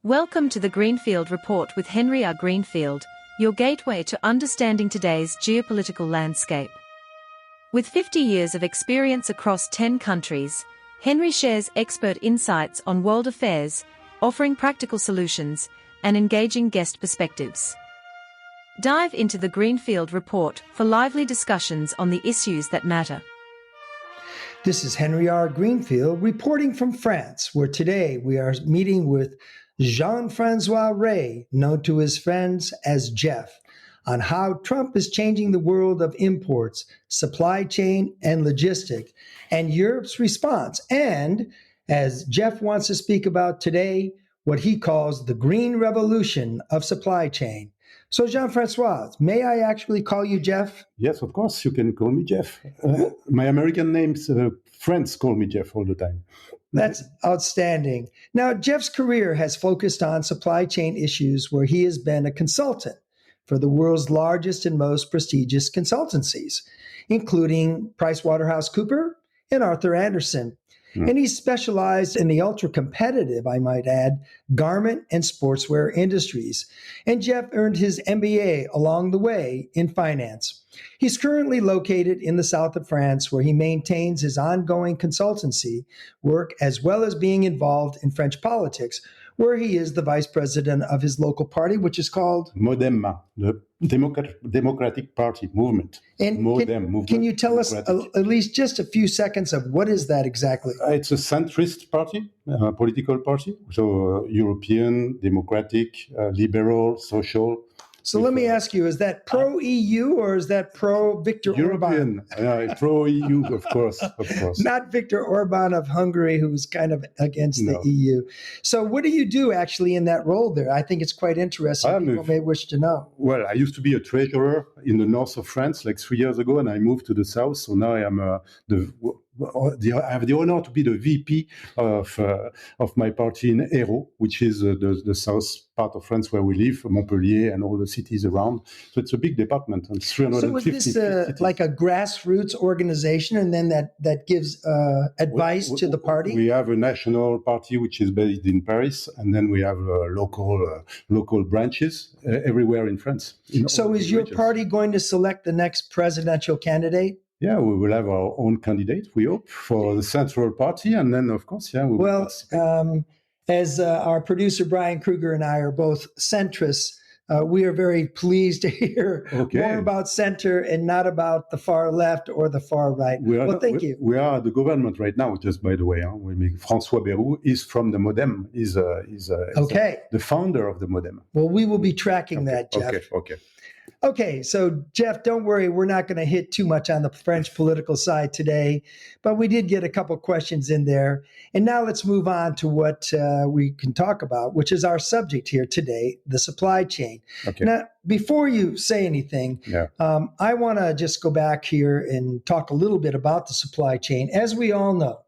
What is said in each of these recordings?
Welcome to the Greenfield Report with Henry R. Greenfield, your gateway to understanding today's geopolitical landscape. With 50 years of experience across 10 countries, Henry shares expert insights on world affairs, offering practical solutions and engaging guest perspectives. Dive into the Greenfield Report for lively discussions on the issues that matter. This is Henry R. Greenfield reporting from France, where today we are meeting with Jean-François Rey, known to his friends as Jeff, on how Trump is changing the world of imports, supply chain, and logistics, and Europe's response. And as Jeff wants to speak about today, what he calls the green revolution of supply chain. So, Jean-François, may I actually call you Jeff? Yes, of course, you can call me Jeff. My American names, friends call me Jeff all the time. That's outstanding. Now, Jeff's career has focused on supply chain issues where he has been a consultant for the world's largest and most prestigious consultancies, including PricewaterhouseCooper and Arthur Andersen. And he's specialized in the ultra-competitive, I might add, garment and sportswear industries. And Jeff earned his MBA along the way in finance. He's currently located in the south of France, where he maintains his ongoing consultancy work, as well as being involved in French politics, where he is the vice president of his local party, which is called Modem, the Democratic Party movement. And can you tell us at least just a few seconds of what is that exactly? It's a centrist party, political party. So European, democratic, liberal, social. So let me ask you, is that pro-EU or is that pro-Viktor Orban? European, pro-EU, of course. Not Viktor Orban of Hungary, who's kind of against the EU. So what do you do actually in that role there? I think it's quite interesting. People may wish to know. Well, I used to be a treasurer in the north of France like 3 years ago, and I moved to the south. So now I am I have the honor to be the VP of my party in Hérault, which is the south part of France where we live, Montpellier and all the cities around. So it's a big department. And 350 So is this like a grassroots organization, and then that gives advice to the party? We have a national party which is based in Paris, and then we have local branches everywhere in France. So is your party going to select the next presidential candidate? Yeah, we will have our own candidate, we hope, for the Central Party. And then, of course, we will as our producer Brian Kruger and I are both centrists, we are very pleased to hear more about center and not about the far left or the far right. Thank you. We are at the government right now, just by the way. François Bayrou is from the Modem, is the founder of the Modem. Well, we will be tracking that, Jeff. Okay, so Jeff, don't worry, we're not going to hit too much on the French political side today, but we did get a couple questions in there. And now let's move on to what we can talk about, which is our subject here today, the supply chain. Okay. Now, before you say anything, I want to just go back here and talk a little bit about the supply chain. As we all know,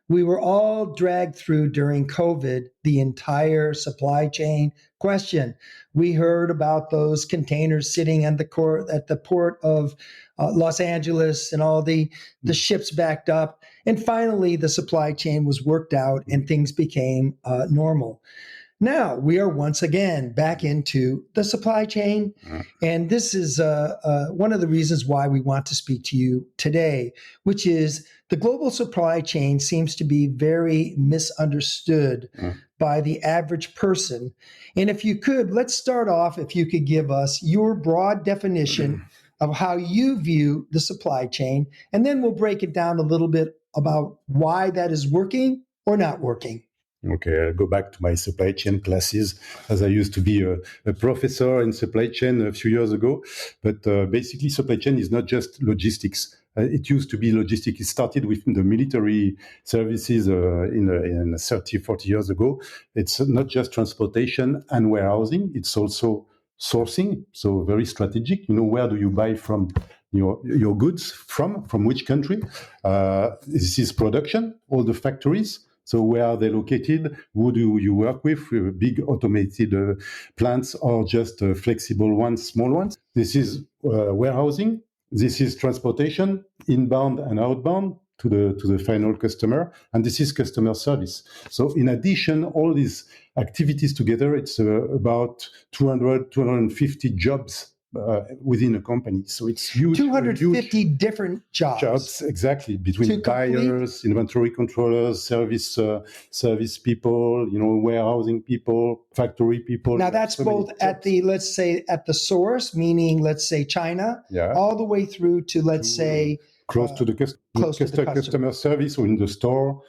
we were all dragged through during COVID, the entire supply chain question. We heard about those containers sitting at the port of Los Angeles and all the ships backed up. And finally, the supply chain was worked out and things became normal. Now we are once again back into the supply chain. And this is one of the reasons why we want to speak to you today, which is the global supply chain seems to be very misunderstood by the average person. And if you could, let's start off, if you could give us your broad definition of how you view the supply chain, and then we'll break it down a little bit about why that is working or not working. Okay, I'll go back to my supply chain classes, as I used to be a professor in supply chain a few years ago. But basically, supply chain is not just logistics. It used to be logistics. It started with the military services in 30, 40 years ago. It's not just transportation and warehousing. It's also sourcing, so very strategic. Where do you buy from your goods from which country? This is production, all the factories. So where are they located? Who do you work with? Big automated plants or just flexible ones, small ones? This is warehousing. This is transportation, inbound and outbound, to the final customer, and this is customer service. So in addition, all these activities together, it's about 250 jobs within a company. So it's huge. 250 huge different jobs. Exactly, between buyers, inventory controllers, service people, warehousing people, factory people. Now that's both at the, let's say, at the source, meaning, let's say, China, all the way through to, let's say, close to the customer service or in the store.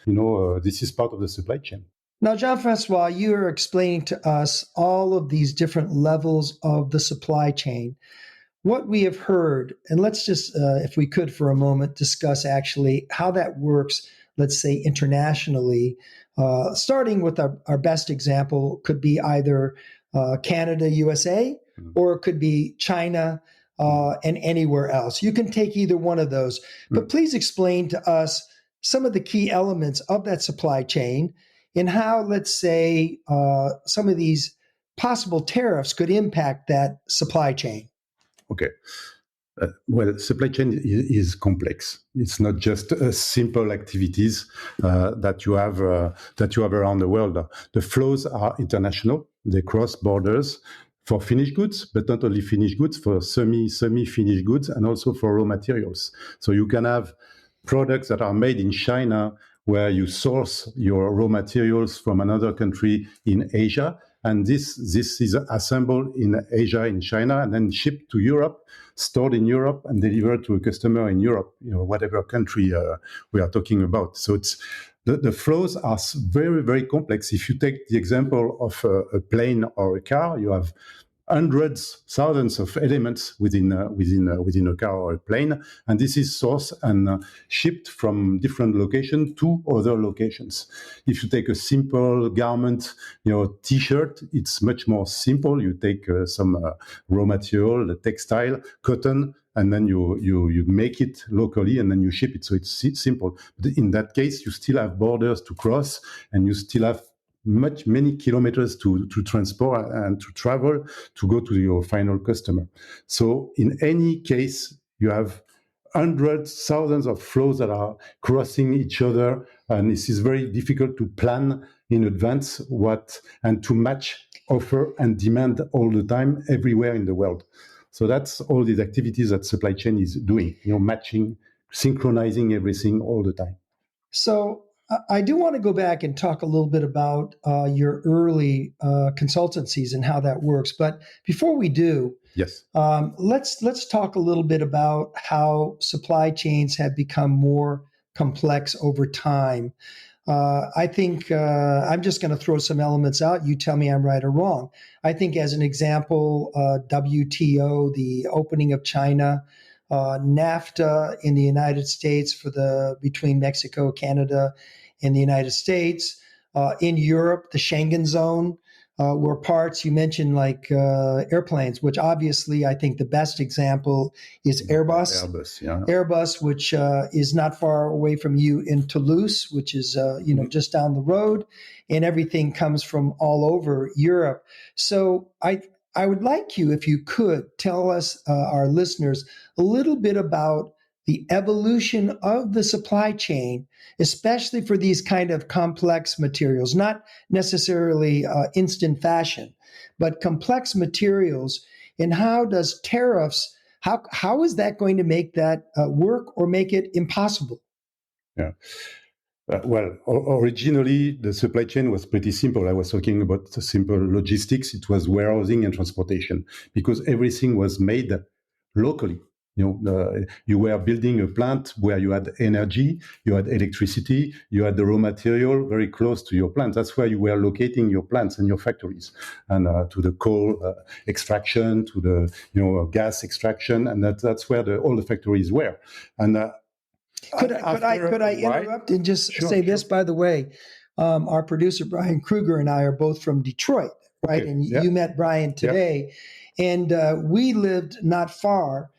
This is part of the supply chain. Now, Jean-François, you're explaining to us all of these different levels of the supply chain. What we have heard, and let's just, if we could for a moment, discuss actually how that works, let's say internationally, starting with our best example could be either Canada, USA, or it could be China and anywhere else. You can take either one of those, but please explain to us some of the key elements of that supply chain and how, let's say, some of these possible tariffs could impact that supply chain. Okay. Well, supply chain is complex. It's not just simple activities that you have around the world. The flows are international. They cross borders for finished goods, but not only finished goods, for semi-finished goods, and also for raw materials. So you can have products that are made in China where you source your raw materials from another country in Asia, and this is assembled in Asia, in China, and then shipped to Europe, stored in Europe, and delivered to a customer in Europe, whatever country we are talking about. So it's the flows are very, very complex. If you take the example of a plane or a car, you have hundreds, thousands of elements within a car or a plane, and this is sourced and shipped from different locations to other locations. If you take a simple garment, T-shirt, it's much more simple. You take some raw material, the textile, cotton, and then you make it locally and then you ship it. So it's simple. But in that case, you still have borders to cross, and you still have many kilometers to transport and to travel to go to your final customer. So in any case, you have hundreds, thousands of flows that are crossing each other, and this is very difficult to plan in advance and to match offer and demand all the time everywhere in the world. So that's all these activities that supply chain is doing, matching, synchronizing everything all the time. So I do want to go back and talk a little bit about your early consultancies and how that works. But before we do, yes, let's talk a little bit about how supply chains have become more complex over time. I think I'm just going to throw some elements out. You tell me I'm right or wrong. I think as an example, WTO, the opening of China, NAFTA in the United States between Mexico, Canada, and the United States. In Europe, the Schengen zone were parts. You mentioned like airplanes, which obviously I think the best example is Airbus. Airbus, which is not far away from you in Toulouse, which is just down the road, and everything comes from all over Europe. So I would like you, if you could, tell us, our listeners, a little bit about the evolution of the supply chain, especially for these kind of complex materials, not necessarily instant fashion, but complex materials. And how does tariffs, how is that going to make that work or make it impossible? Yeah. Well, originally, the supply chain was pretty simple. I was talking about the simple logistics. It was warehousing and transportation, because everything was made locally. You were building a plant where you had energy, you had electricity, you had the raw material very close to your plant. That's where you were locating your plants and your factories, and to the coal extraction, to the gas extraction, and that's where all the factories were. And Could I interrupt and just say this? By the way, our producer Brian Kruger and I are both from Detroit, right? Okay. And you met Brian today, and we lived not far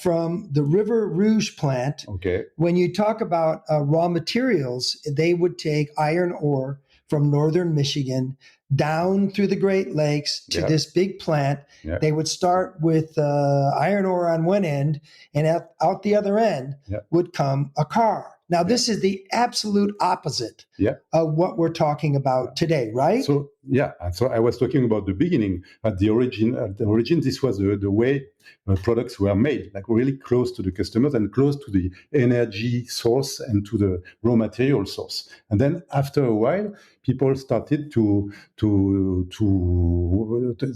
from the River Rouge plant. Okay. When you talk about raw materials, they would take iron ore from northern Michigan down through the Great Lakes to this big plant. They would start with iron ore on one end, and out the other end would come a car. Now, this is the absolute opposite of what we're talking about today, right? So, so I was talking about the beginning. At the origin, this was the way products were made, like really close to the customers and close to the energy source and to the raw material source. And then after a while, people started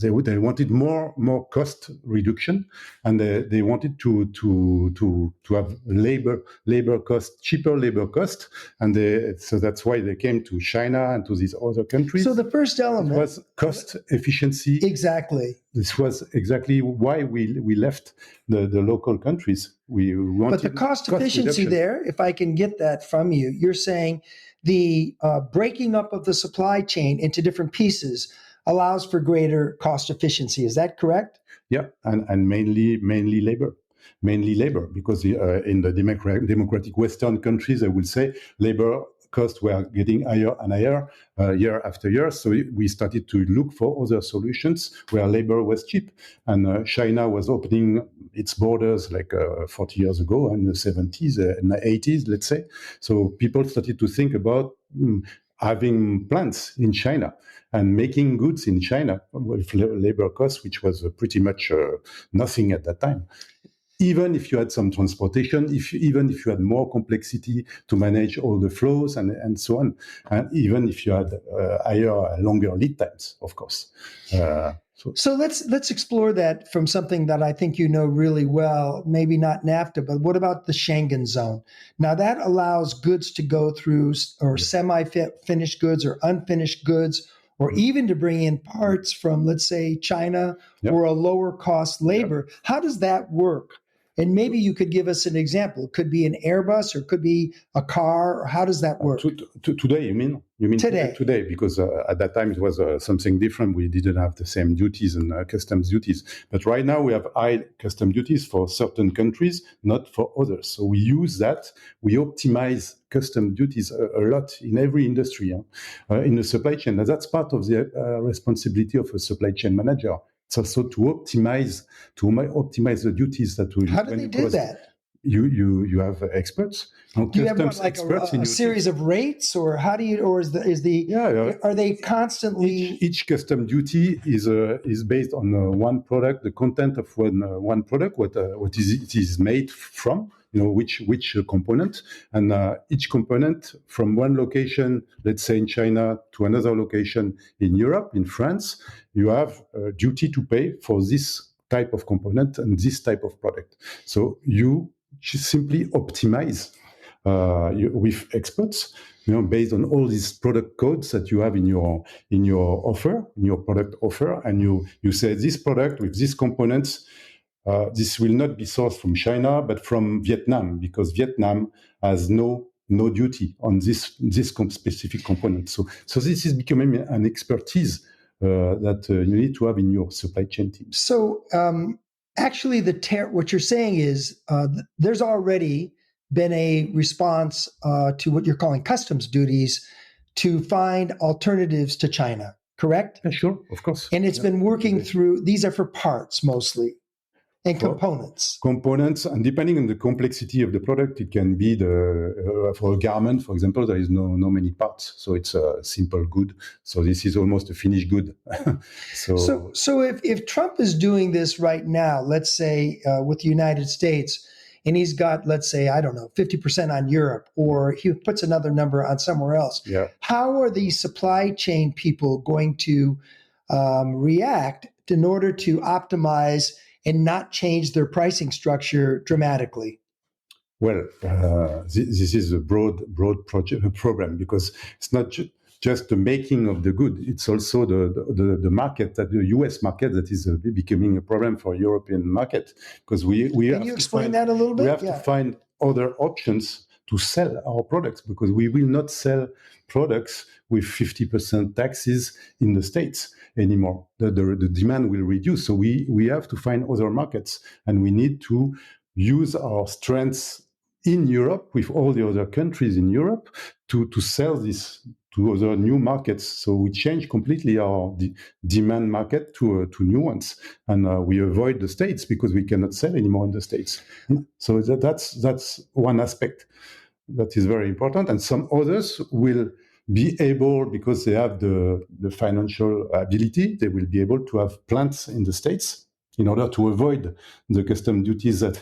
they wanted more cost reduction, and they wanted to have labor cost, cheaper labor cost, and so that's why they came to China and to these other countries. So the first element was cost efficiency. Exactly. This was exactly why we left the local countries. We wanted but the cost efficiency reduction. There, if I can get that from you, you're saying the breaking up of the supply chain into different pieces allows for greater cost efficiency. Is that correct? Yeah, and mainly labor. Mainly labor, because in the democratic Western countries, I would say, labor costs were getting higher and higher year after year. So we started to look for other solutions where labor was cheap. And China was opening its borders like 40 years ago in the 70s and 80s, let's say. So people started to think about having plants in China and making goods in China with labor costs, which was pretty much nothing at that time. Even if you had some transportation, even if you had more complexity to manage all the flows and so on, and even if you had longer lead times, of course. So let's explore that from something that I think you know really well, maybe not NAFTA, but what about the Schengen zone? Now that allows goods to go through, or semi-finished goods or unfinished goods, or even to bring in parts from, let's say, China or a lower cost labor. How does that work? And maybe you could give us an example. It could be an Airbus, or it could be a car, or how does that work? Today, you mean? You mean today? Today, because at that time it was something different. We didn't have the same duties and customs duties. But right now we have high custom duties for certain countries, not for others. So we use that. We optimize custom duties a lot in every industry, in the supply chain. And that's part of the responsibility of a supply chain manager. It's also to optimize the duties that we. How do they do that? You have experts. Do you have a series of rates, or how do you? Or are they constantly? Each custom duty is based on one product, the content of one product, what it is made from. Which component, and each component from one location, let's say in China, to another location in Europe, in France, you have a duty to pay for this type of component and this type of product. So you simply optimize with experts, based on all these product codes that you have in your offer, in your product offer, and you say this product with these components. This will not be sourced from China, but from Vietnam, because Vietnam has no duty on this specific component. So this is becoming an expertise that you need to have in your supply chain team. So actually, what you're saying is there's already been a response to what you're calling customs duties to find alternatives to China, correct? Sure, of course. And it's been working through, these are for parts mostly. And components, and depending on the complexity of the product, it can be for a garment, for example, there is no many parts, so it's a simple good. So this is almost a finished good. So if Trump is doing this right now, let's say with the United States, and he's got, let's say, 50% on Europe, or he puts another number on somewhere else. Yeah. How are the supply chain people going to react in order to optimize and not change their pricing structure dramatically? Well, this is a broad program, because it's not just the making of the good; it's also the market, that the U.S. market, that is becoming a problem for European market. Because we can you explain that a little bit? We have to find other options to sell our products, because we will not sell products with 50% taxes in the States anymore. The demand will reduce. So we have to find other markets, and we need to use our strengths in Europe with all the other countries in Europe to sell these to other new markets. So we change completely our demand market to new ones, and we avoid the States because we cannot sell anymore in the States. So that's one aspect that is very important, and some others will be able, because they have the financial ability, they will be able to have plants in the States in order to avoid the custom duties that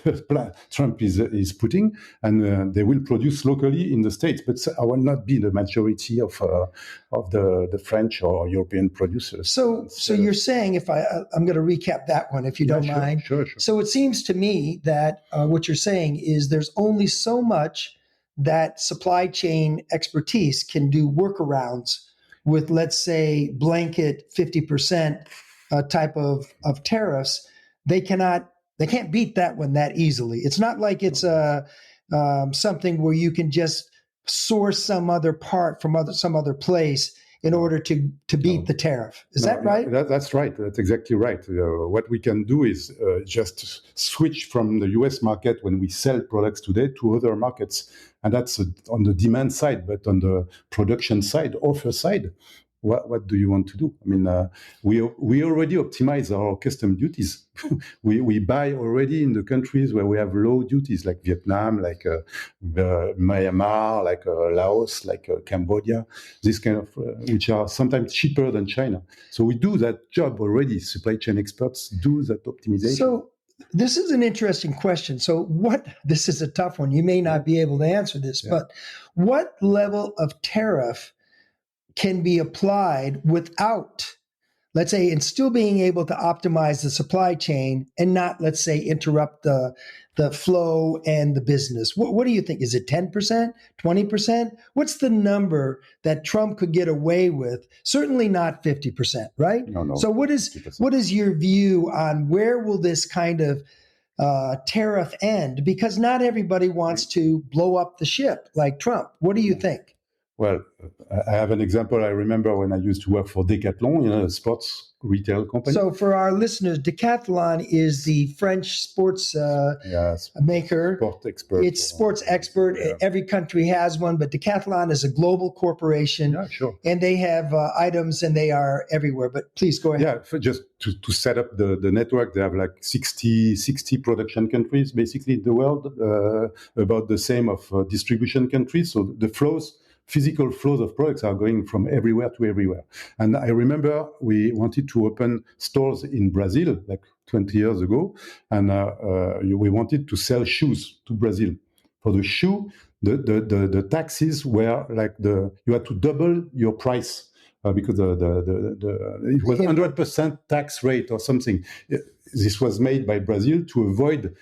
Trump is putting, and they will produce locally in the States. But I will not be the majority of the French or European producers. So you're saying, if I'm going to recap that one, if you don't mind. Sure. So it seems to me that what you're saying is there's only so much that supply chain expertise can do workarounds with, let's say, blanket 50% type of tariffs. They can't beat that one that easily. It's not like it's something where you can just source some other part from some other place in order to beat the tariff. Is that right? That's right. That's exactly right. What we can do is just switch from the US market when we sell products today to other markets. And that's on the demand side, but on the production side, offer side, what do you want to do? I mean, we already optimize our custom duties. we buy already in the countries where we have low duties, like Vietnam, like Myanmar, like Laos, like Cambodia, this kind of, which are sometimes cheaper than China. So we do that job already. Supply chain experts do that optimization. So this is an interesting question. So this is a tough one. You may not be able to answer this, but what level of tariff can be applied without, let's say, and still being able to optimize the supply chain and not, let's say, interrupt the flow and the business? What do you think? Is it 10%, 20%? What's the number that Trump could get away with? Certainly not 50%, right? No. So what is your view on where will this kind of tariff end? Because not everybody wants to blow up the ship like Trump. What do you think? Well, I have an example. I remember when I used to work for Decathlon, a sports retail company. So for our listeners, Decathlon is the French sports maker. Sport expert. It's sports expert. Yeah. Every country has one, but Decathlon is a global corporation. Yeah, sure. And they have items, and they are everywhere. But please go ahead. Yeah, just to set up the network, they have like 60 production countries, basically in the world, about the same of distribution countries. So the physical flows of products are going from everywhere to everywhere. And I remember we wanted to open stores in Brazil like 20 years ago, and we wanted to sell shoes to Brazil. For the shoe, the taxes were like you had to double your price because it was 100% tax rate or something. This was made by Brazil to avoid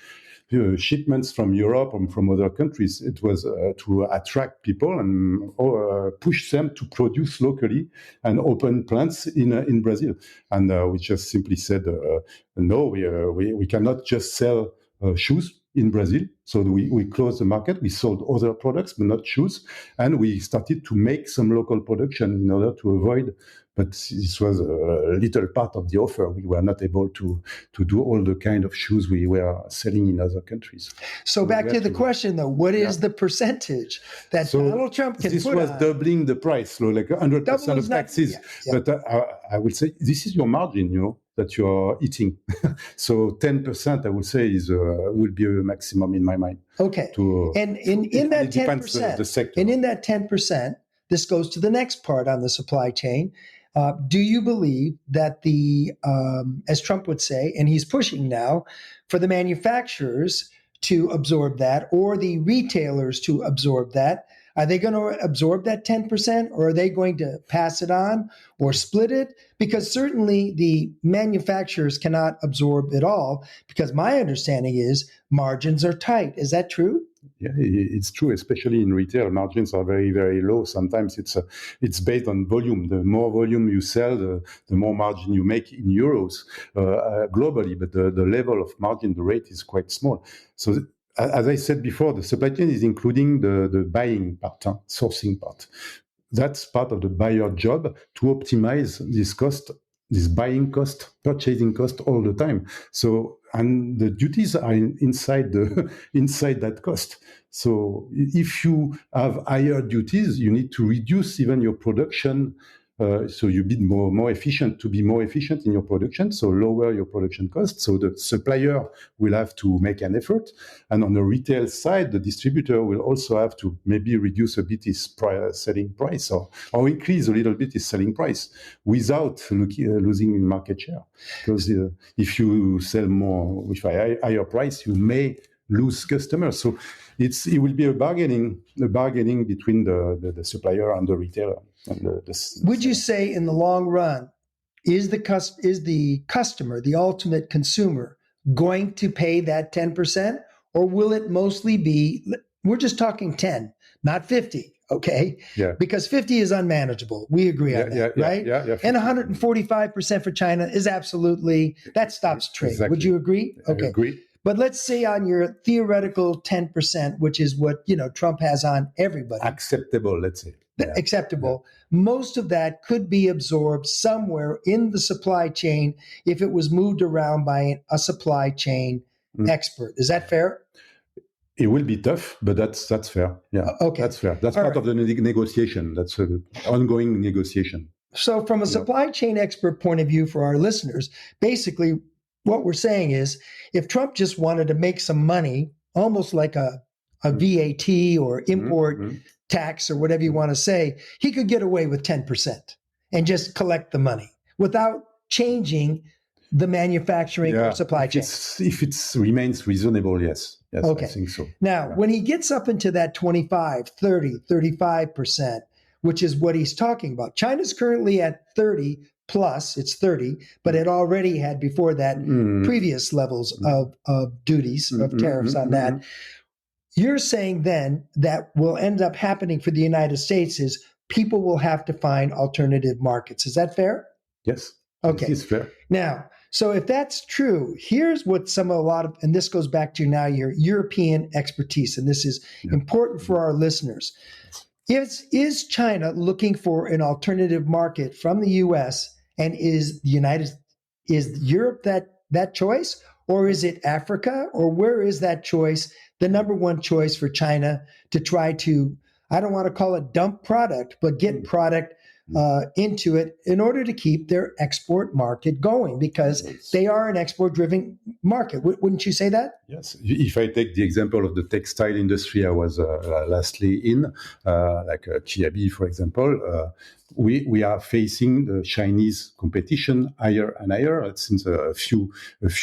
shipments from Europe and from other countries. It was to attract people and push them to produce locally and open plants in Brazil. And we just simply said, no, we cannot just sell shoes in Brazil. So we closed the market. We sold other products, but not shoes. And we started to make some local production in order to avoid. But this was a little part of the offer. We were not able to do all the kind of shoes we were selling in other countries. So back to the question, though, what is the percentage that Donald Trump can put on? This was doubling the price, so like 100% of taxes. Yeah. But I would say this is your margin, that you are eating. So 10%, I would say, would be a maximum in my mind. Okay. And in that 10%, and in that 10%, this goes to the next part on the supply chain. Do you believe that as Trump would say, and he's pushing now, for the manufacturers to absorb that or the retailers to absorb that? Are they going to absorb that 10%, or are they going to pass it on or split it? Because certainly the manufacturers cannot absorb it all, because my understanding is margins are tight. Is that true? Yeah, it's true, especially in retail. Margins are very, very low. Sometimes it's based on volume. The more volume you sell, the more margin you make in euros globally. But the level of margin, the rate is quite small. So as I said before, the supply chain is including the buying part, sourcing part. That's part of the buyer job to optimize this cost, this buying cost, purchasing cost all the time. So and the duties are inside that cost. So if you have higher duties, you need to reduce even your production. So you be more efficient, to be more efficient in your production, so lower your production costs. So the supplier will have to make an effort. And on the retail side, the distributor will also have to maybe reduce a bit his selling price or increase a little bit his selling price without losing market share. Because if you sell more with a higher price, you may lose customers. So it will be a bargaining between the supplier and the retailer. Would you say in the long run, is the customer, the ultimate consumer, going to pay that 10%? Or will it mostly be, we're just talking 10, not 50, okay? Yeah. Because 50 is unmanageable. We agree on that, right? Yeah. And 145% for China is absolutely, that stops trade. Exactly. Would you agree? Okay. I agree. But let's say on your theoretical 10%, which is what, Trump has on everybody. Acceptable, let's say. Yeah. Acceptable. Yeah. Most of that could be absorbed somewhere in the supply chain if it was moved around by a supply chain expert. Is that fair? It will be tough, but that's fair. Yeah, okay. That's fair. That's part of the negotiation. That's an ongoing negotiation. So from a supply chain expert point of view for our listeners, basically what we're saying is if Trump just wanted to make some money, almost like a VAT or import tax or whatever you want to say, he could get away with 10% and just collect the money without changing the manufacturing or supply chain. If it remains reasonable, yes. Okay. I think so. Now, when he gets up into that 25, 30, 35%, which is what he's talking about, China's currently at 30 plus, it's 30, but it already had before that previous levels of duties, of tariffs on that. You're saying then that will end up happening for the United States is people will have to find alternative markets. Is that fair? Yes. Okay. It's fair. Now, so if that's true, here's what and this goes back to now your European expertise, and this is important for our listeners. Is China looking for an alternative market from the U.S. and is Europe that choice? Or is it Africa? Or where is that choice, the number one choice for China to try to, I don't want to call it dump product, but get product into it in order to keep their export market going, because they are an export-driven market. Wouldn't you say that? Yes. If I take the example of the textile industry I was lastly in, like Kiabi, for example, we are facing the Chinese competition higher and higher since a few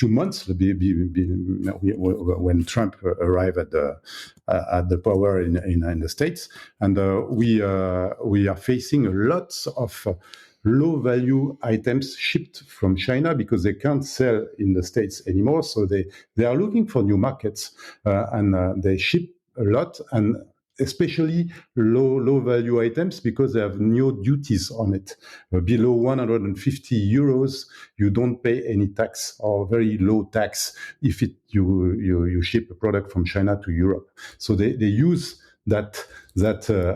months when Trump arrived at the power in the States, and we are facing a lot of low value items shipped from China because they can't sell in the States anymore. So they are looking for new markets, and they ship a lot, and especially low value items because they have no duties on it. Below 150 euros, you don't pay any tax or very low tax if you ship a product from China to Europe. So they use that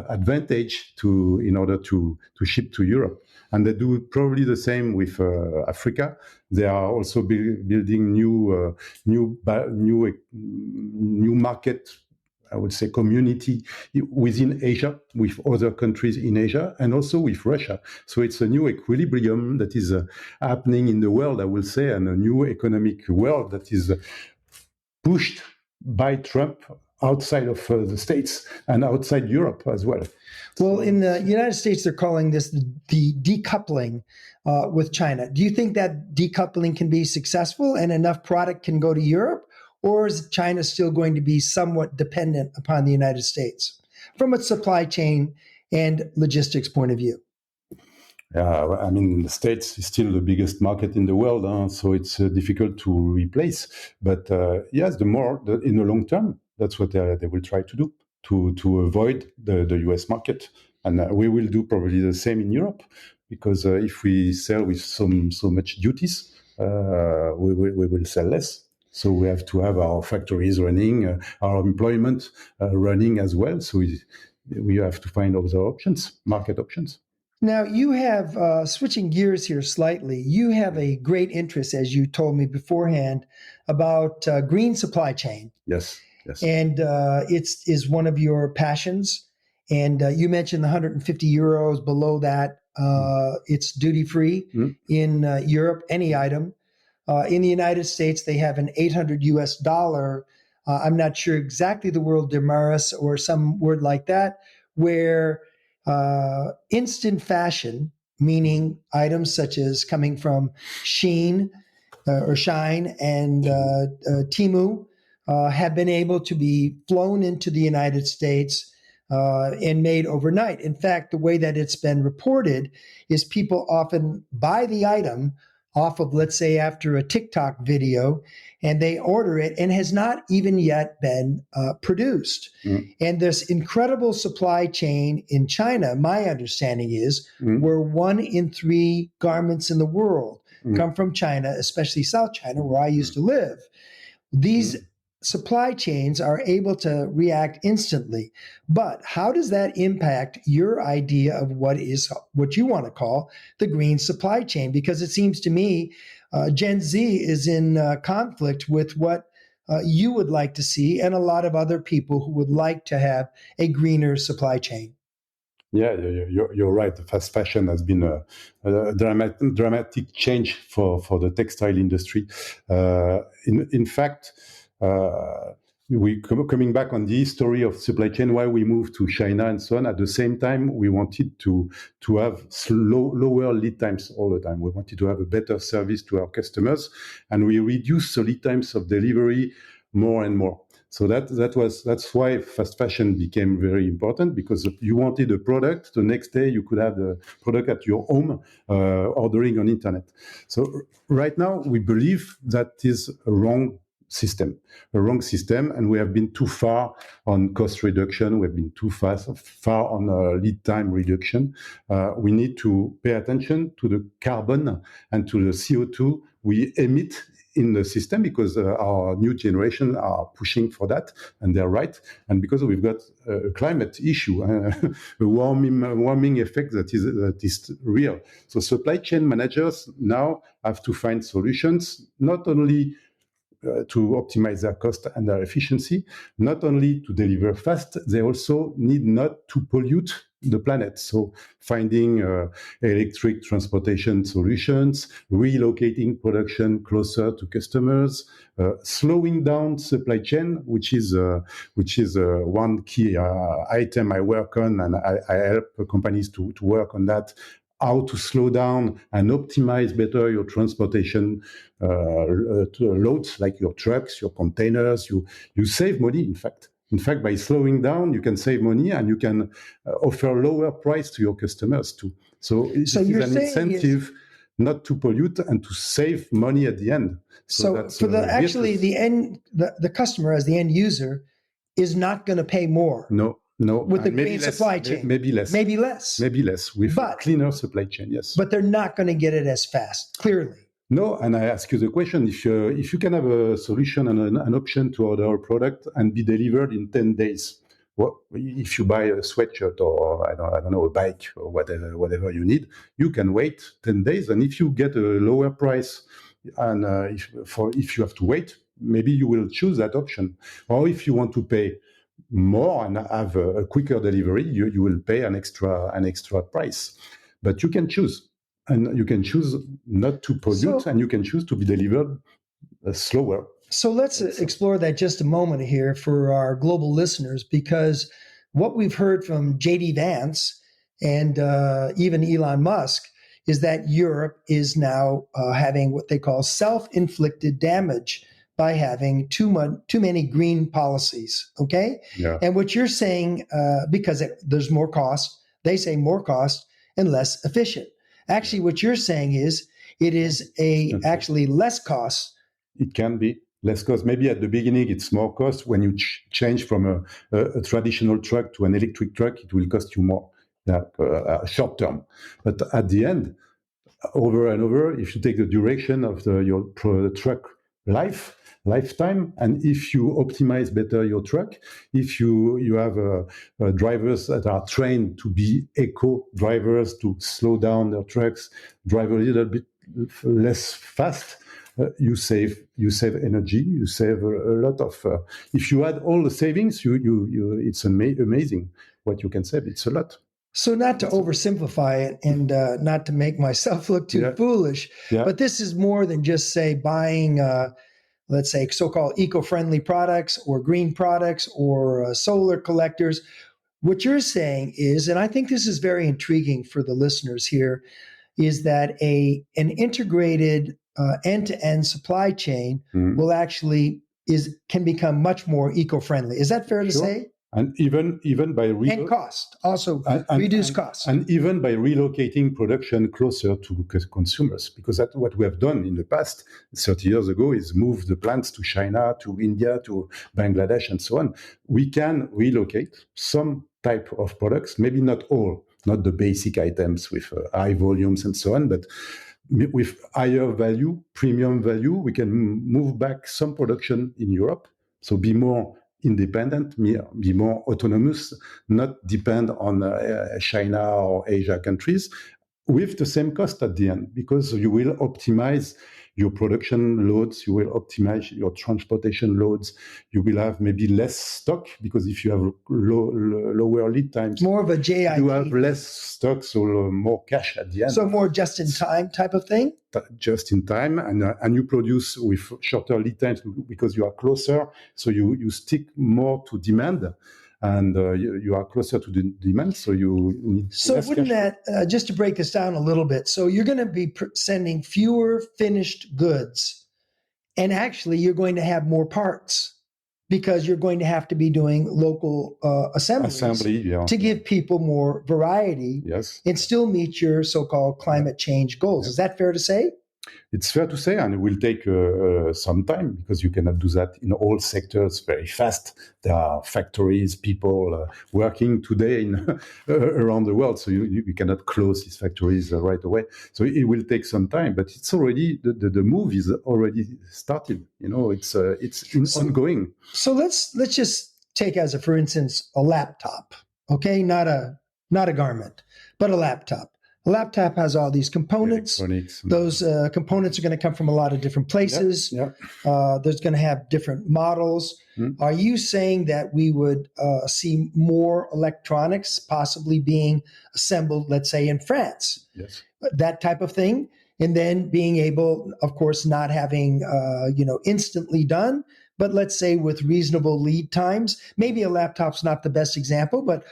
advantage in order to ship to Europe. And they do probably the same with Africa. They are also building new market, I would say, community within Asia, with other countries in Asia, and also with Russia. So it's a new equilibrium that is happening in the world, I will say, and a new economic world that is pushed by Trump outside of the States and outside Europe as well. Well, in the United States, they're calling this the decoupling with China. Do you think that decoupling can be successful and enough product can go to Europe? Or is China still going to be somewhat dependent upon the United States from a supply chain and logistics point of view? Yeah, I mean, the States is still the biggest market in the world, so it's difficult to replace. But yes, in the long term, that's what they will try to do to avoid the US market. And we will do probably the same in Europe, because if we sell with so much duties, we will sell less. So we have to have our factories running, our employment running as well. So we have to find other options, market options. Now, you have, switching gears here slightly, you have a great interest, as you told me beforehand, about green supply chain. Yes, yes. And is one of your passions. And you mentioned the 150 euros. Below that, it's duty free in Europe, any item. In the United States, they have an 800 US dollar. I'm not sure exactly the word demerits or some word like that, where instant fashion, meaning items such as coming from Shein or Shine and Temu, have been able to be flown into the United States and made overnight. In fact, the way that it's been reported is people often buy the item off of, let's say, after a TikTok video, and they order it and has not even yet been produced. And this incredible supply chain in China, my understanding is, where 1 in 3 garments in the world come from China, especially South China, where I used to live. These supply chains are able to react instantly. But how does that impact your idea of what you want to call the green supply chain? Because it seems to me Gen Z is in conflict with what you would like to see and a lot of other people who would like to have a greener supply chain. Yeah, you're right. The fast fashion has been a dramatic change for the textile industry. In fact, coming back on the history of supply chain, why we moved to China and so on. At the same time, we wanted to have lower lead times all the time. We wanted to have a better service to our customers, and we reduced the lead times of delivery more and more. So that's why fast fashion became very important, because you wanted a product, the next day you could have the product at your home, ordering on internet. So right now we believe that is a wrong system, and we have been too far on cost reduction. We've been too far on lead time reduction. We need to pay attention to the carbon and to the CO2 we emit in the system, because our new generation are pushing for that, and they're right. And because we've got a climate issue, a warming effect that is real. So supply chain managers now have to find solutions, not only to optimize their cost and their efficiency, not only to deliver fast, they also need not to pollute the planet. So finding electric transportation solutions, relocating production closer to customers, slowing down supply chain, which is one key item I work on, and I help companies to work on that. How to slow down and optimize better your transportation loads, like your trucks, your containers. You save money, in fact. By slowing down, you can save money, and you can offer lower price to your customers too. So it's an incentive not to pollute and to save money at the end. So for the customer, as the end user, is not going to pay more. No, with the green supply chain. Maybe less. With a cleaner supply chain, yes. But they're not going to get it as fast, clearly. No, and I ask you the question, if you can have a solution and an option to order a product and be delivered in 10 days, if you buy a sweatshirt or I don't know, a bike or whatever you need, you can wait 10 days. And if you get a lower price, and if you have to wait, maybe you will choose that option. Or if you want to pay more and have a quicker delivery, you will pay an extra price. But you can choose. And you can choose not to pollute, and you can choose to be delivered slower. So let's explore that just a moment here for our global listeners, because what we've heard from J.D. Vance and even Elon Musk is that Europe is now having what they call self-inflicted damage by having too many green policies, okay? Yeah. And what you're saying, because there's more cost, they say more cost and less efficient. Actually, what you're saying is it is actually less cost. It can be less cost. Maybe at the beginning it's more cost. When you change from a traditional truck to an electric truck, it will cost you more short term. But at the end, over and over, if you take the duration of your truck lifetime. And if you optimize better your truck, if you have drivers that are trained to be eco drivers, to slow down their trucks, drive a little bit less fast, you save energy, you save a lot of. If you add all the savings, it's amazing what you can save. It's a lot. So not to oversimplify it and not to make myself look too foolish, but this is more than just, say, buying, let's say, so-called eco-friendly products or green products or solar collectors. What you're saying is, and I think this is very intriguing for the listeners here, is that an integrated end-to-end supply chain will actually can become much more eco-friendly. Is that fair to say? And even by and cost also reduce costs, and even by relocating production closer to consumers, because that's what we have done in the past 30 years ago is move the plants to China, to India, to Bangladesh, and so on. We can relocate some type of products, maybe not all, not the basic items with high volumes and so on, but with higher value, premium value, we can move back some production in Europe, so be more independent, be more autonomous, not depend on China or Asia countries, with the same cost at the end, because you will optimize your production loads, you will optimize your transportation loads, you will have maybe less stock, because if you have lower lead times, more of a JIT, you have less stock, so more cash at the end. So more just-in-time type of thing? Just in time, and you produce with shorter lead times because you are closer, so you stick more to demand, and you are closer to the demand, so you need. So wouldn't that, just to break this down a little bit, so you're going to be sending fewer finished goods, and actually you're going to have more parts, because you're going to have to be doing local assemblies to give people more variety, and still meet your so-called climate change goals. Is that fair to say? It's fair to say, and it will take some time, because you cannot do that in all sectors very fast. There are factories, people working today around the world, so you cannot close these factories right away. So it will take some time, but it's already the move is already started. It's ongoing. So let's just take for instance a laptop, okay, not a garment, but a laptop. A laptop has all these components. Those components are going to come from a lot of different places. There's going to have different models. Are you saying that we would see more electronics possibly being assembled, let's say, in France? Yes. That type of thing. And then being able, of course, not having, instantly done, but let's say with reasonable lead times. Maybe a laptop's not the best example, but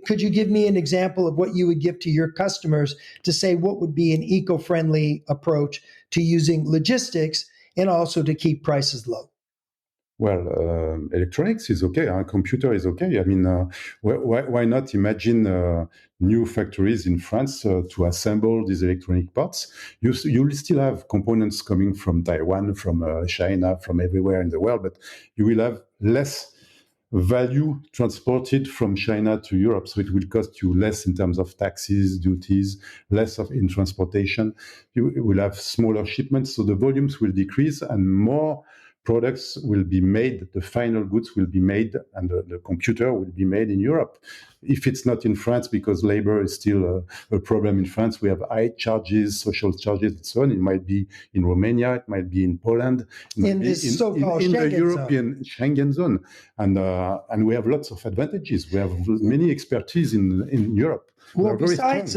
could you give me an example of what you would give to your customers to say what would be an eco-friendly approach to using logistics and also to keep prices low? Well, electronics is okay. A computer is okay. I mean, why not imagine new factories in France to assemble these electronic parts? You'll still have components coming from Taiwan, from China, from everywhere in the world, but you will have less value transported from China to Europe. So it will cost you less in terms of taxes, duties, less in transportation. You will have smaller shipments, so the volumes will decrease and more products will be made, the final goods will be made, and the computer will be made in Europe. If it's not in France, because labor is still a problem in France, we have high charges, social charges, and so on. It might be in Romania, it might be in Poland, in this so-called in Schengen the European Schengen zone, and we have lots of advantages. We have many expertise in Europe. Well, besides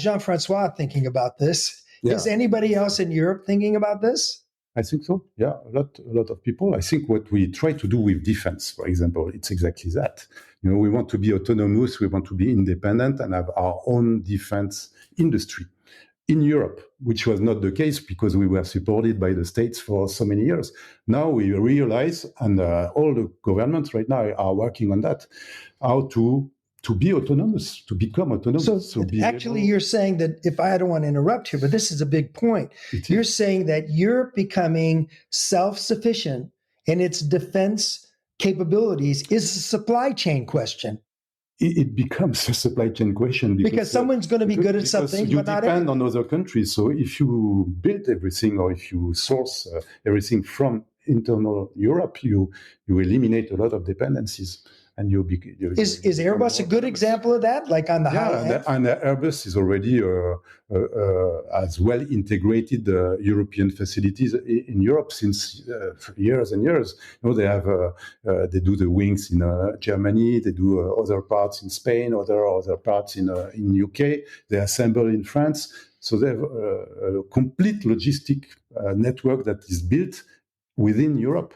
Jean-François thinking about this, is anybody else in Europe thinking about this? I think so. Yeah, a lot of people. I think what we try to do with defense, for example, it's exactly that. We want to be autonomous, we want to be independent and have our own defense industry in Europe, which was not the case because we were supported by the states for so many years. Now we realize, and all the governments right now are working on that, how to be autonomous, to become autonomous. So actually, you're saying that, if I don't want to interrupt here, but this is a big point. You're saying that Europe becoming self-sufficient in its defense capabilities is a supply chain question. it becomes a supply chain question because someone's going to be good at something, you but not depend on other countries. So if you build everything, or if you source everything from internal Europe, you eliminate a lot of dependencies. And is Airbus a good example of that? Like on the high end? And Airbus is already as well integrated European facilities in Europe since years and years. You know, they have they do the wings in Germany, they do other parts in Spain, other parts in UK. They assemble in France. So they have a complete logistic network that is built within Europe.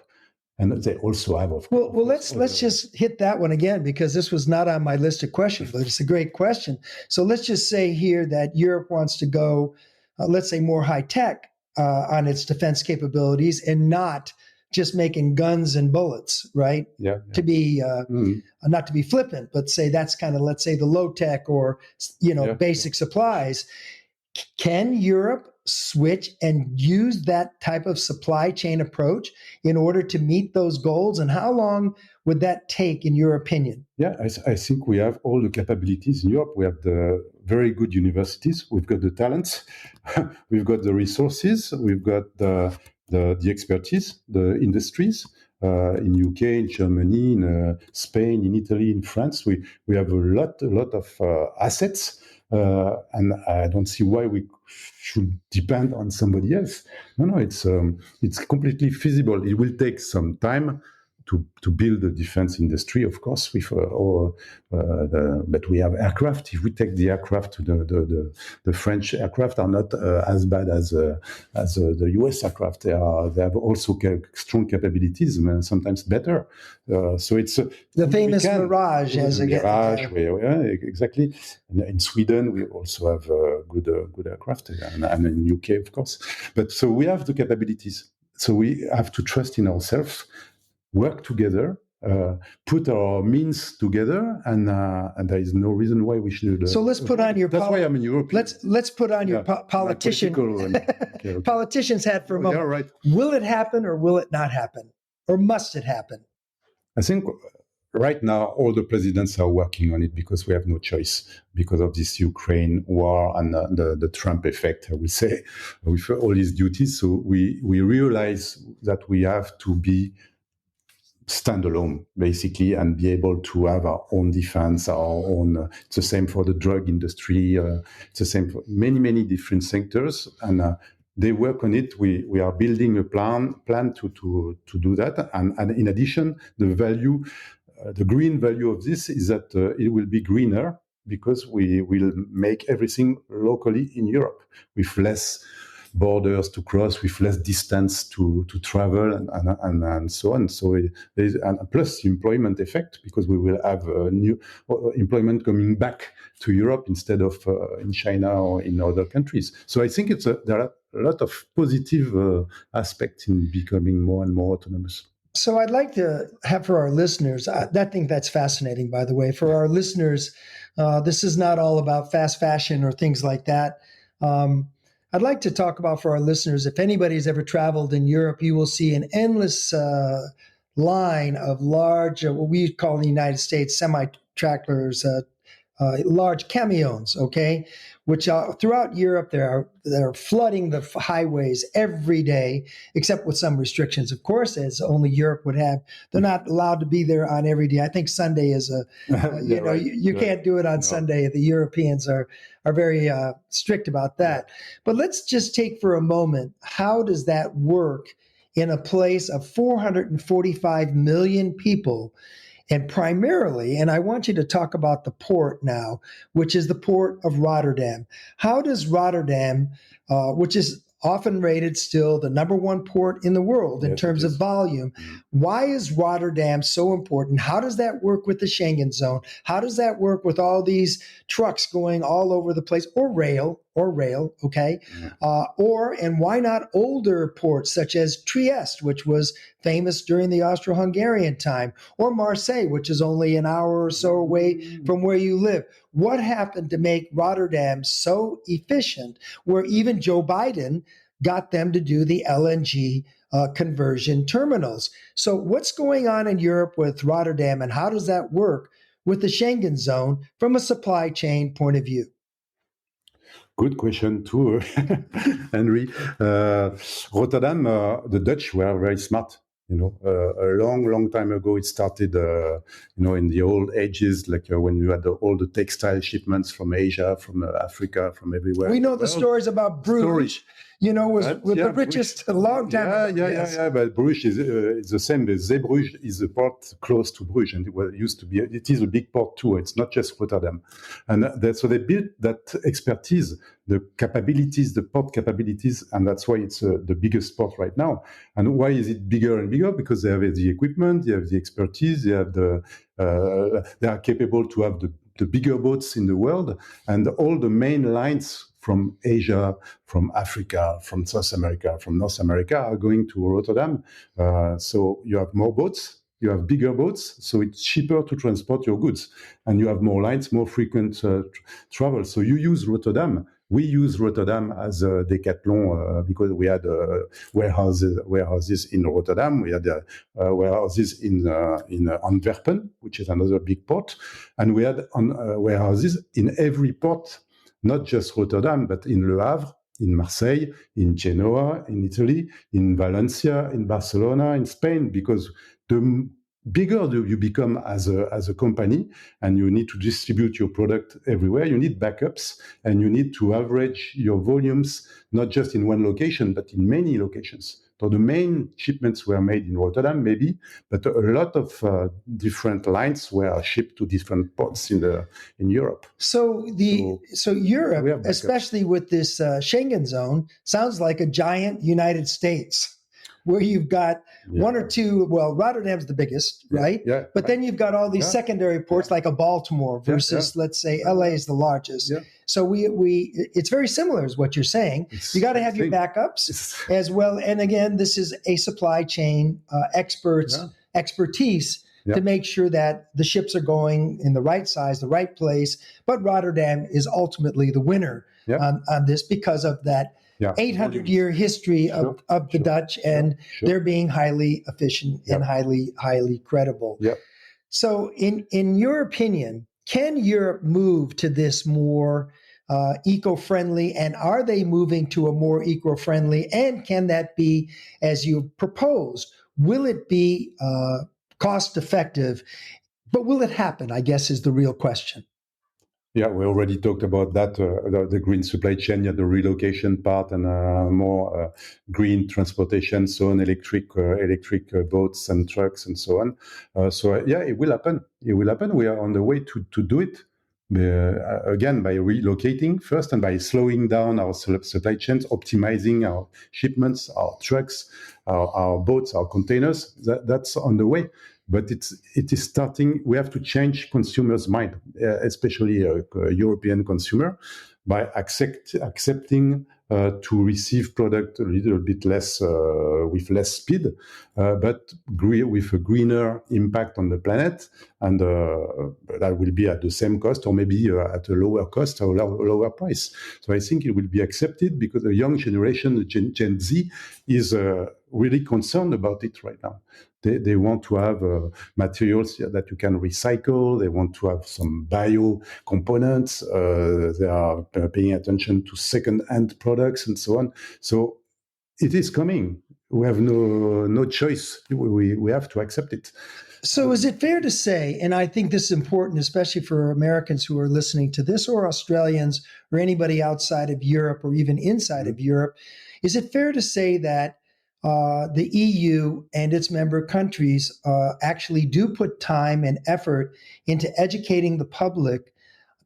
And they also have, of course. Well, let's just hit that one again, because this was not on my list of questions, but it's a great question. So let's just say here that Europe wants to go, let's say, more high tech on its defense capabilities, and not just making guns and bullets, right? Yeah. To be not to be flippant, but say that's kind of, let's say, the low tech or basic supplies. Can Europe switch and use that type of supply chain approach in order to meet those goals? And how long would that take, in your opinion? Yeah, I think we have all the capabilities in Europe. We have the very good universities. We've got the talents. We've got the resources. We've got the expertise, the industries. In UK, in Germany, in Spain, in Italy, in France, we have a lot of assets. And I don't see why we should depend on somebody else. No, it's completely feasible. It will take some time to build the defense industry, of course, with but we have aircraft. If we take the aircraft, the French aircraft are not as bad as the US aircraft. They have also strong capabilities, sometimes better. So it's the famous Mirage, exactly. And in Sweden, we also have good aircraft, and in UK, of course. But so we have the capabilities. So we have to trust in ourselves, work together, put our means together, and there is no reason why we should. So let's put on your. That's why I'm in Europe. Let's put on your politician. Okay. Politician's hat for a moment. Yeah, right. Will it happen, or will it not happen, or must it happen? I think right now all the presidents are working on it, because we have no choice because of this Ukraine war and the Trump effect, I will say, with all his duties. So we realize that we have to be standalone, basically, and be able to have our own defense, our own. It's the same for the drug industry. It's the same for many different sectors, and they work on it. We are building a plan to do that, and in addition, the green value of this is that it will be greener, because we will make everything locally in Europe with less borders to cross, with less distance to travel, and so on. So there's, and plus the employment effect, because we will have new employment coming back to Europe instead of in China or in other countries. So I think there are a lot of positive aspects in becoming more and more autonomous. So I'd like to have for our listeners, I think that's fascinating, by the way. For our listeners, this is not all about fast fashion or things like that. I'd like to talk about, for our listeners, if anybody's ever traveled in Europe, you will see an endless line of large, what we call in the United States, semi-tractors, large camions, okay, which throughout Europe they're flooding the highways every day, except with some restrictions, of course, as only Europe would have. They're not allowed to be there on every day. I think Sunday is you can't do it on Sunday. The Europeans are very strict about that. But let's just take for a moment, how does that work in a place of 445 million people? And primarily, and I want you to talk about the port now, which is the port of Rotterdam. How does Rotterdam, which is often rated still the number one port in the world in terms of volume, why is Rotterdam so important? How does that work with the Schengen zone? How does that work with all these trucks going all over the place, or rail, okay? And why not older ports such as Trieste, which was famous during the Austro-Hungarian time, or Marseille, which is only an hour or so away from where you live? What happened to make Rotterdam so efficient, where even Joe Biden got them to do the LNG conversion terminals? So what's going on in Europe with Rotterdam, and how does that work with the Schengen zone from a supply chain point of view? Good question too, Henry. Rotterdam, the Dutch were very smart. A long time ago, it started, in the old ages, like when you had all the textile shipments from Asia, from Africa, from everywhere. We know the stories about Bruges, was the richest a long time ago. Yeah. But Bruges is the same. Zeebrugge is a port close to Bruges, and it is a big port too. It's not just Rotterdam. And so they built that expertise, the capabilities, the port capabilities, and that's why it's the biggest port right now. And why is it bigger and bigger? Because they have the equipment, they have the expertise, they have they are capable to have the bigger boats in the world, and all the main lines from Asia, from Africa, from South America, from North America are going to Rotterdam. So you have more boats, you have bigger boats, so it's cheaper to transport your goods, and you have more lines, more frequent travel. So you use Rotterdam. We use Rotterdam as a Decathlon because we had warehouses in Rotterdam. We had warehouses in Antwerpen, which is another big port, and we had warehouses in every port, not just Rotterdam, but in Le Havre, in Marseille, in Genoa, in Italy, in Valencia, in Barcelona, in Spain, because the bigger you become as a company and you need to distribute your product everywhere, you need backups and you need to average your volumes, not just in one location, but in many locations. So the main shipments were made in Rotterdam, maybe, but a lot of different lines were shipped to different ports in Europe. So Europe, especially with this Schengen zone, sounds like a giant United States, where you've got one or two. Well, Rotterdam's the biggest, right? Yeah. But then you've got all these secondary ports like a Baltimore versus, let's say, LA is the largest. Yeah. So it's very similar, is what you're saying. You got to have your backups as well. And again, this is a supply chain expertise to make sure that the ships are going in the right size, the right place. But Rotterdam is ultimately the winner on this because of that 800-year history of the Dutch and they're being highly efficient and highly credible. Yeah. So in your opinion, can Europe move to this more eco-friendly, and are they moving to a more eco-friendly, and can that be, as you proposed, will it be cost effective, but will it happen, I guess, is the real question. Yeah, we already talked about that, the green supply chain, the relocation part, and more green transportation, so electric boats and trucks and so on. It will happen. It will happen. We are on the way to do it. Again, by relocating first and by slowing down our supply chains, optimizing our shipments, our trucks, our boats, our containers. That's on the way. But it is starting. We have to change consumers' mind, especially a European consumer, by accepting to receive product a little bit less with less speed, but with a greener impact on the planet, and that will be at the same cost or maybe at a lower cost or lower price. So I think it will be accepted because the young generation, Gen Z, is really concerned about it right now. They want to have materials that you can recycle. They want to have some bio components. They are paying attention to second-hand products and so on. So it is coming. We have no choice. We have to accept it. So is it fair to say, and I think this is important, especially for Americans who are listening to this, or Australians, or anybody outside of Europe, or even inside of Europe, is it fair to say that the EU and its member countries actually do put time and effort into educating the public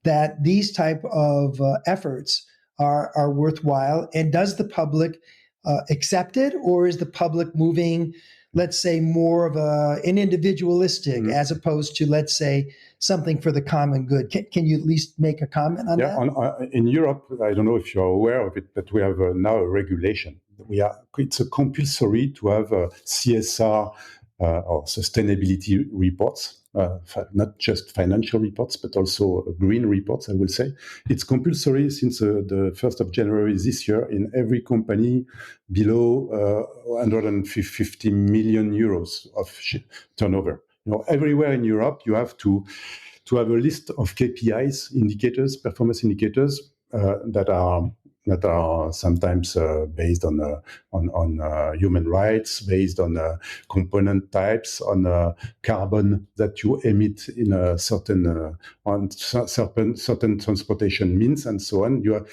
that these type of efforts are worthwhile? And does the public accept it, or is the public moving, let's say, more of an individualistic as opposed to, let's say, something for the common good? Can you at least make a comment on that? In Europe, I don't know if you're aware of it, but we have now a regulation. It's a compulsory to have CSR or sustainability reports, not just financial reports, but also green reports, I will say. It's compulsory since the 1st of January this year in every company below 150 million euros of turnover. Everywhere in Europe, you have to to have a list of KPIs, indicators, performance indicators that are sometimes based on human rights, based on component types, on carbon that you emit in a certain transportation means, and so on. You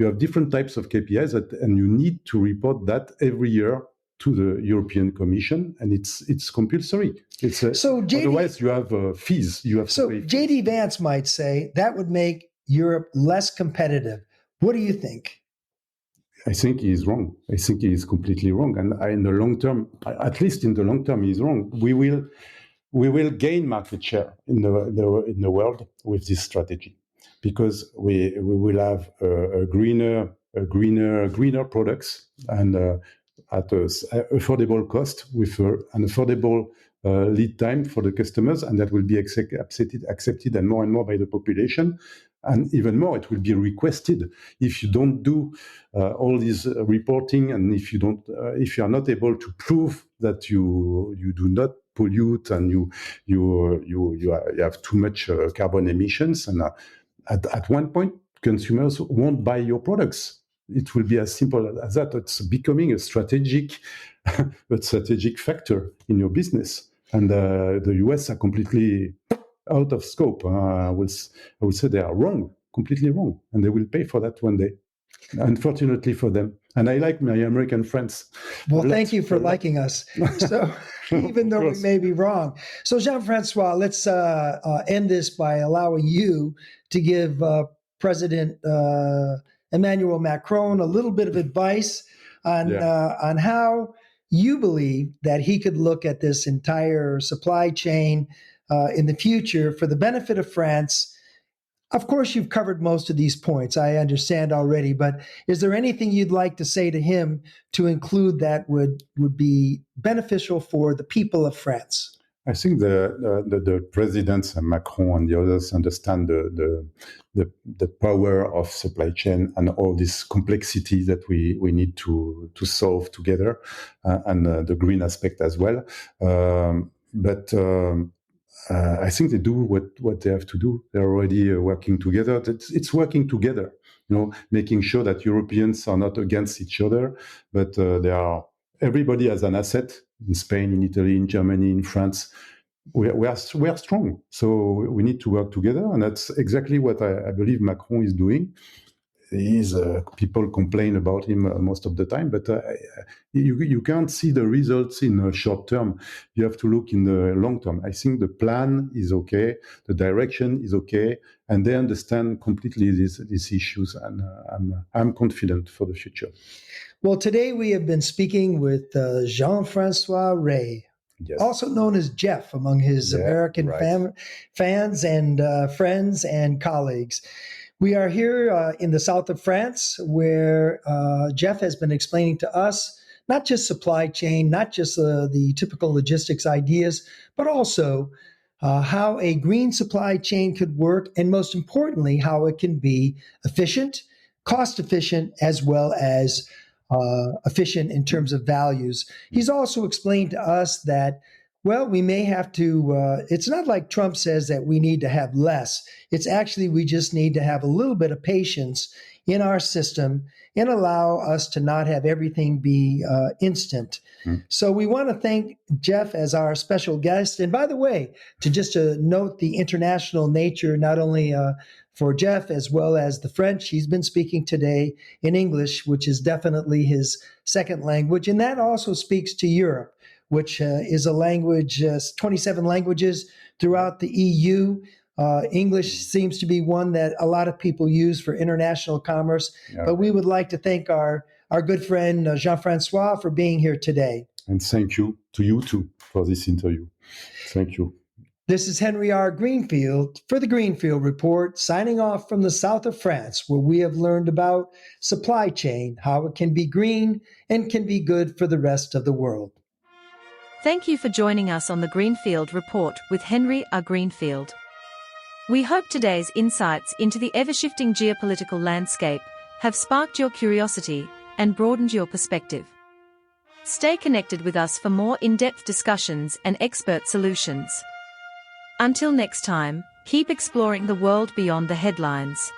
have different types of KPIs and you need to report that every year to the European Commission, and it's compulsory. Otherwise you have fees. JD Vance might say that would make Europe less competitive. What do you think? I think he is wrong. I think he is completely wrong. And in the long term, at least in the long term, he is wrong. We will gain market share in the world with this strategy, because we will have greener products and at an affordable cost with an affordable lead time for the customers, and that will be accepted and more by the population. And even more, it will be requested if you don't do all this reporting, and if you are not able to prove that you do not pollute and you have too much carbon emissions, and at one point consumers won't buy your products. It will be as simple as that. It's becoming a strategic factor in your business, and the US are completely out of scope. I will say they are wrong, completely wrong, and they will pay for that one day, unfortunately for them. And I like my American friends. Well, thank you for liking us. So even though we may be wrong. So Jean-François, let's end this by allowing you to give President Emmanuel Macron a little bit of advice on how you believe that he could look at this entire supply chain in the future for the benefit of France. Of course, you've covered most of these points, I understand already, but is there anything you'd like to say to him to include that would be beneficial for the people of France? I think the presidents and Macron and the others understand the power of supply chain and all this complexity that we need to solve together, and the green aspect as well. But I think they do what they have to do. They're already working together. It's working together, making sure that Europeans are not against each other, but everybody has an asset in Spain, in Italy, in Germany, in France. We are strong, so we need to work together, and that's exactly what I believe Macron is doing. People complain about him most of the time, but you can't see the results in the short term. You have to look in the long term. I think the plan is okay, the direction is okay, and they understand completely these issues, and I'm confident for the future. Well, today we have been speaking with Jean-François Rey, also known as Jeff among his American fans and friends and colleagues. We are here in the south of France, where Jeff has been explaining to us not just supply chain, not just the typical logistics ideas, but also how a green supply chain could work, and most importantly, how it can be efficient, cost efficient, as well as efficient in terms of values. He's also explained to us that, well, we may have to, it's not like Trump says that we need to have less. It's actually, we just need to have a little bit of patience in our system and allow us to not have everything be instant. So we want to thank Jeff as our special guest. And by the way, to note the international nature, not only for Jeff as well as the French, he's been speaking today in English, which is definitely his second language. And that also speaks to Europe, which is a language, 27 languages throughout the EU. English seems to be one that a lot of people use for international commerce. But we would like to thank our good friend, Jean-François, for being here today. And thank you to you too for this interview. Thank you. This is Henry R. Greenfield for the Greenfield Report, signing off from the south of France, where we have learned about supply chain, how it can be green and can be good for the rest of the world. Thank you for joining us on the Greenfield Report with Henry R. Greenfield. We hope today's insights into the ever-shifting geopolitical landscape have sparked your curiosity and broadened your perspective. Stay connected with us for more in-depth discussions and expert solutions. Until next time, keep exploring the world beyond the headlines.